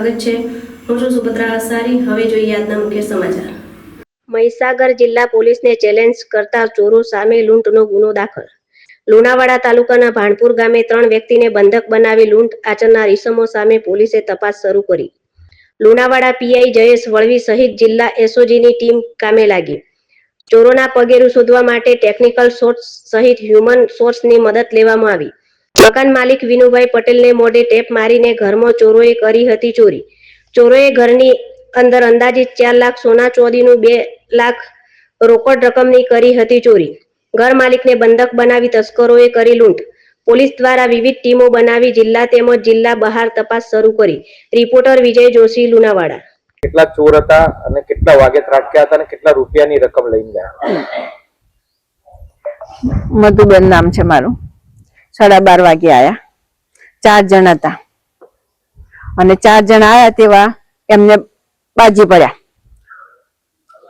સ્વાગત છે। હું છું સુભદ્રા આસારી। હવે જોઈએ આજના મુખ્ય સમાચાર। મહીસાગર જિલ્લા પોલીસને ચેલેન્જ કરતા ચોરો સામે લૂંટનો ગુનો દાખલ। લુણાવાડા તાલુકાના ભાણપુર ગામે 3 વ્યક્તિને બંધક બનાવી લૂંટ આચરનાર ઈસમો સામે પોલીસે તપાસ શરૂ કરી। લુણાવાડા પીઆઈ જયેશ વળવી સહિત જિલ્લા એસઓજીની ટીમ કામે લાગી। ચોરોના પગેરું શોધવા માટે ટેકનિકલ સોર્સ સહિત હ્યુમન સોર્સની મદદ લેવામાં આવી। મકાન માલિક વિનુભાઈ પટેલને મોઢે ટેપ મારીને ઘરમાં ચોરોએ કરી હતી ચોરી। ચોરોએ ઘરની અંદર અંદાજિત 4 લાખ સોના ચોરીનું 2 લાખ રોકડ રકમની કરી હતી ચોરી। ઘર માલિકને બંધક બનાવી તસ્કરોએ કરી લૂંટ। પોલીસ દ્વારા વિવિધ ટીમો બનાવી જિલ્લા તેમજ જિલ્લા બહાર તપાસ શરૂ કરી। રિપોર્ટર વિજય જોશી, લુણાવાડા। કેટલા ચોર હતા અને કેટલા વાગે ત્રાટક્યા હતા અને કેટલા રૂપિયાની રકમ લઈને ગયા? મધુબેન નામ છે મારું। 12:30 વાગે આયા। 4 જણ હતા અને 4 જણ આયા તેવા એમને બાજી પડ્યા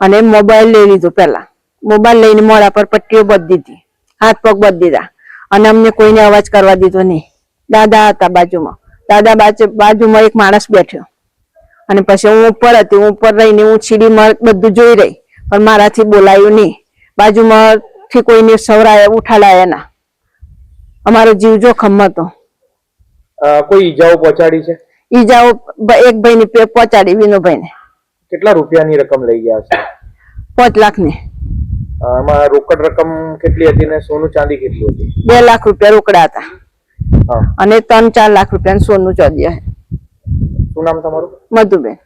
અને મોબાઈલ લઈ લીધો। પહેલા મોબાઈલ લઈને મોઢા પર પટ્ટીઓ બાંધી દીધી, હાથ પગ બાંધી દીધા અને અમને કોઈને અવાજ કરવા દીધો નહીં। દાદા હતા બાજુમાં, દાદા બાજુમાં એક માણસ બેઠો અને પછી હું ઉપર હતી। હું ઉપર રહીને હું સીડીમાં બધું જોઈ રહી પણ મારાથી બોલાયું નહીં। બાજુમાંથી કોઈને સવરાયા ઉઠાડાયા ના। અમારો જીવ જોખમમાં હતો। કોઈ ઈજાઓ પહોંચાડી છે? ઈજાઓ એક ભાઈને પહોંચાડી, વિનુભાઈને। કેટલા રૂપિયાની રકમ લઈ ગયા છે? 5 લાખની। આમાં રોકડ રકમ કેટલી હતી ને સોનું ચાંદી કેટલું હતું? 2 લાખ રૂપિયા રોકડા હતા હા અને 3-4 લાખ રૂપિયા સોનું ચાંદી। શું નામ તમારું? મધુબેન।